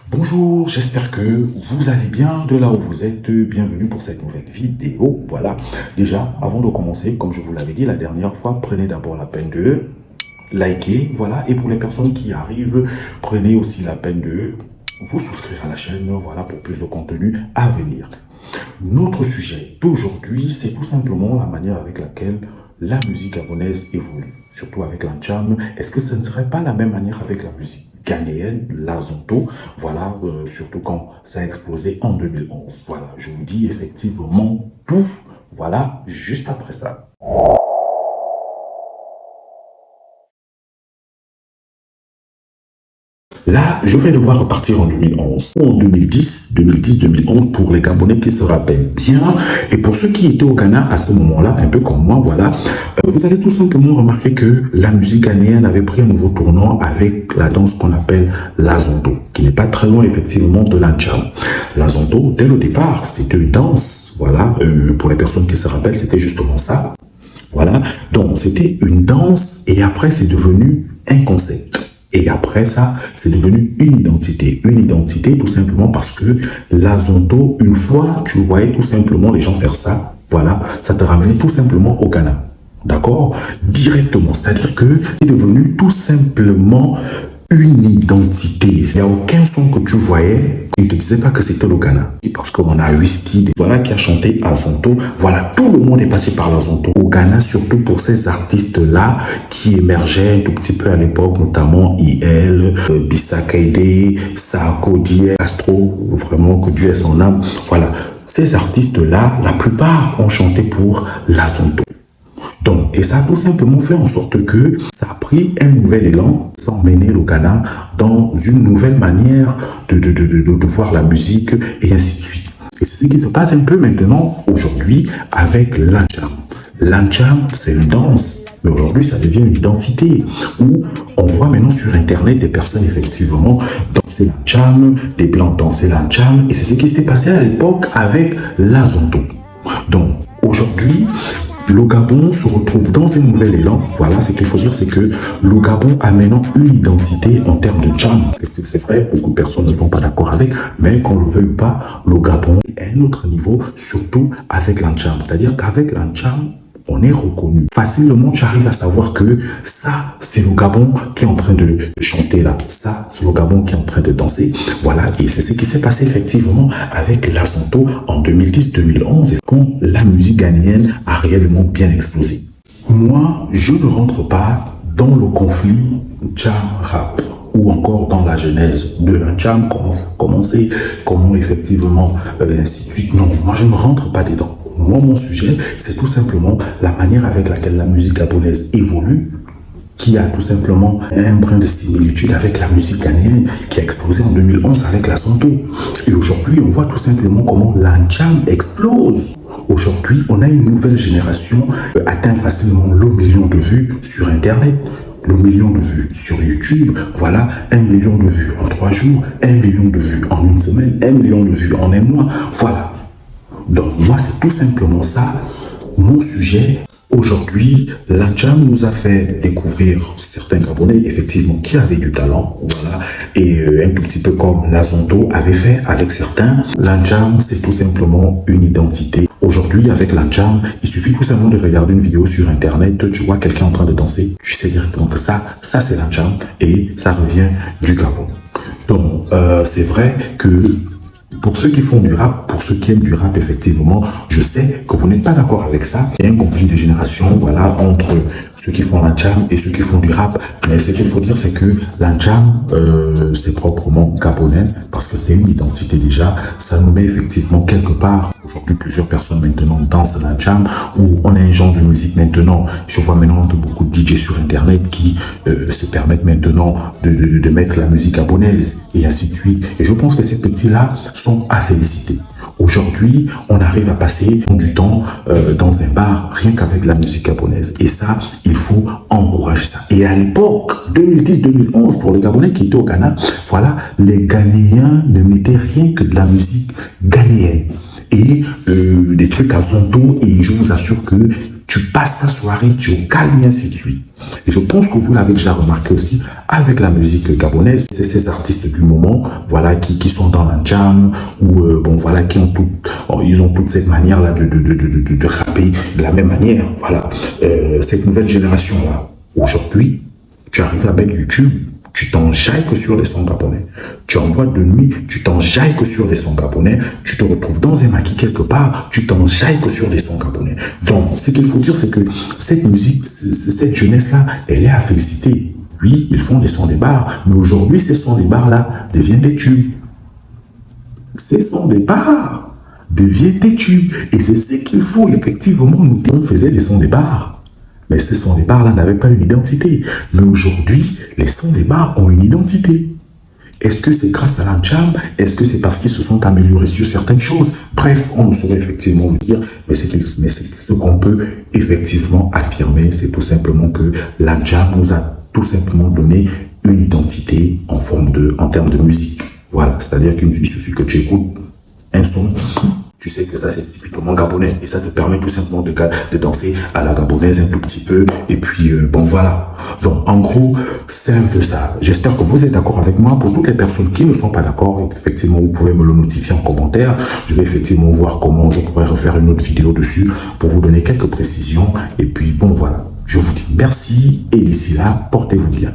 Bonjour, j'espère que vous allez bien de là où vous êtes. Bienvenue pour cette nouvelle vidéo. Voilà, déjà, avant de commencer, comme je vous l'avais dit la dernière fois, prenez d'abord la peine de liker. Voilà, et pour les personnes qui arrivent, prenez aussi la peine de vous souscrire à la chaîne. Voilà, pour plus de contenu à venir. Notre sujet d'aujourd'hui, c'est tout simplement la manière avec laquelle la musique gabonaise évolue, surtout avec l'Antcham. Est-ce que ce ne serait pas la même manière avec la musique ghanéenne, la Zonto? Voilà, surtout quand ça a explosé en 2011. Voilà, je vous dis effectivement tout. Voilà, juste après ça. Là, je vais devoir repartir en 2011, ou en 2010, pour les Gabonais qui se rappellent bien. Et pour ceux qui étaient au Ghana à ce moment-là, un peu comme moi, voilà, vous allez tout simplement remarquer que la musique ghanéenne avait pris un nouveau tournant avec la danse qu'on appelle la Zonto, qui n'est pas très loin effectivement de l'Antcham. La Zonto, dès le départ, c'était une danse, voilà, pour les personnes qui se rappellent, c'était justement ça. Voilà, donc c'était une danse et après c'est devenu un concept. Et après ça, c'est devenu une identité. Une identité tout simplement parce que la Zonto, une fois tu voyais tout simplement les gens faire ça, voilà, ça te ramenait tout simplement au Ghana. D'accord? Directement. C'est-à-dire que c'est devenu tout simplement une identité. Il n'y a aucun son que tu voyais, je ne te disais pas que c'était le Ghana. Parce qu'on a Whisky, voilà, qui a chanté à Zonto. Voilà, tout le monde est passé par la Zonto. Au Ghana, surtout pour ces artistes-là qui émergeaient un tout petit peu à l'époque, notamment IL, Bissa Kaide, Sarkodie, Castro, vraiment que Dieu ait son âme. Voilà, ces artistes-là, la plupart ont chanté pour la Zonto. Donc, et ça a tout simplement fait en sorte que ça a pris un nouvel élan, ça a emmené le Ghana dans une nouvelle manière de voir la musique et ainsi de suite. Et c'est ce qui se passe un peu maintenant, aujourd'hui, avec l'Antcham. L'Antcham, c'est une danse, mais aujourd'hui, ça devient une identité, où on voit maintenant sur Internet des personnes, effectivement, danser l'Antcham, des Blancs danser l'Antcham, et c'est ce qui s'est passé à l'époque avec la Zonto. Donc, aujourd'hui, le Gabon se retrouve dans un nouvel élan. Voilà, ce qu'il faut dire, c'est que le Gabon a maintenant une identité en termes de Tcham. C'est vrai, beaucoup de personnes ne sont pas d'accord avec, mais qu'on le veuille ou pas, le Gabon est à un autre niveau, surtout avec l'Antcham. C'est-à-dire qu'avec l'Antcham, on est reconnu. Facilement, tu arrives à savoir que ça, c'est le Gabon qui est en train de chanter là. Ça, c'est le Gabon qui est en train de danser. Voilà, et c'est ce qui s'est passé effectivement avec la Zonto en 2010-2011, quand la musique ghanéenne a réellement bien explosé. Moi, je ne rentre pas dans le conflit Tcham-Rap ou encore dans la genèse de l'Antcham, comment ça a commencé, comment effectivement, ainsi de suite. Non, moi, je ne rentre pas dedans. Moi, mon sujet, c'est tout simplement la manière avec laquelle la musique gabonaise évolue, qui a tout simplement un brin de similitude avec la musique ghanéenne qui a explosé en 2011 avec la Zonto. Et aujourd'hui, on voit tout simplement comment l'Antcham explose. Aujourd'hui, on a une nouvelle génération atteint facilement le million de vues sur Internet. Le million de vues sur YouTube, voilà, 1 million de vues en 3 jours, 1 million de vues en une semaine, 1 million de vues en un mois, voilà. Donc moi, c'est tout simplement ça, mon sujet. Aujourd'hui, l'Antcham nous a fait découvrir certains Gabonais, effectivement, qui avaient du talent, voilà, et un tout petit peu comme la Zonto avait fait avec certains. L'Antcham, c'est tout simplement une identité. Aujourd'hui, avec l'Antcham, il suffit tout simplement de regarder une vidéo sur Internet, tu vois quelqu'un en train de danser, tu sais directement que ça c'est l'Antcham, et ça revient du Gabon. Donc, c'est vrai que pour ceux qui font du rap, pour ceux qui aiment du rap, effectivement, je sais que vous n'êtes pas d'accord avec ça. Il y a un conflit de génération, voilà, entre ceux qui font l'Antcham et ceux qui font du rap. Mais ce qu'il faut dire, c'est que l'Antcham, c'est proprement gabonais, parce que c'est une identité déjà. Ça nous met effectivement quelque part. Aujourd'hui, plusieurs personnes maintenant dansent l'Antcham, où on a un genre de musique maintenant. Je vois maintenant beaucoup de DJ sur Internet qui se permettent maintenant de mettre la musique gabonaise, et ainsi de suite. Et je pense que ces petits-là sont à féliciter. Aujourd'hui, on arrive à passer du temps dans un bar rien qu'avec la musique gabonaise. Et ça, il faut encourager ça. Et à l'époque, 2010-2011, pour les Gabonais qui étaient au Ghana, voilà, les Ghanéens ne mettaient rien que de la musique ghanéenne. Et des trucs à Zonto, et je vous assure que tu passes ta soirée, tu es au calme et ainsi de suite. Et je pense que vous l'avez déjà remarqué aussi avec la musique gabonaise. C'est ces artistes du moment, voilà, qui sont dans la jam ou bon voilà, qui ont ils ont toute cette manière là de rapper de la même manière. Voilà, cette nouvelle génération là. Aujourd'hui, tu arrives avec YouTube. Tu t'enjailles que sur les sons gabonais. Tu en boîte de nuit, tu t'enjailles que sur les sons gabonais. Tu te retrouves dans un maquis quelque part, tu t'enjailles que sur les sons gabonais. Donc, ce qu'il faut dire, c'est que cette musique, cette jeunesse-là, elle est à féliciter. Oui, ils font des sons des bars, mais aujourd'hui, ces sons des bars-là deviennent des tubes. Ces sons des bars deviennent des tubes. Et c'est ce qu'il faut, effectivement. Nous, on faisait des sons des bars. Mais ces sons des bars-là n'avaient pas une identité. Mais aujourd'hui, les sons des bars ont une identité. Est-ce que c'est grâce à la jam? Est-ce que c'est parce qu'ils se sont améliorés sur certaines choses? Bref, on ne saurait effectivement le dire, mais ce qu'on peut effectivement affirmer, c'est tout simplement que la jam nous a tout simplement donné une identité en termes de musique. Voilà, c'est-à-dire qu'il suffit que tu écoutes un son, tu sais que ça c'est typiquement gabonais et ça te permet tout simplement de danser à la gabonaise un tout petit peu et puis bon voilà. Donc en gros c'est un peu ça. J'espère que vous êtes d'accord avec moi. Pour toutes les personnes qui ne sont pas d'accord, effectivement vous pouvez me le notifier en commentaire. Je vais effectivement voir comment je pourrais refaire une autre vidéo dessus pour vous donner quelques précisions et puis bon voilà. Je vous dis merci et d'ici là portez-vous bien.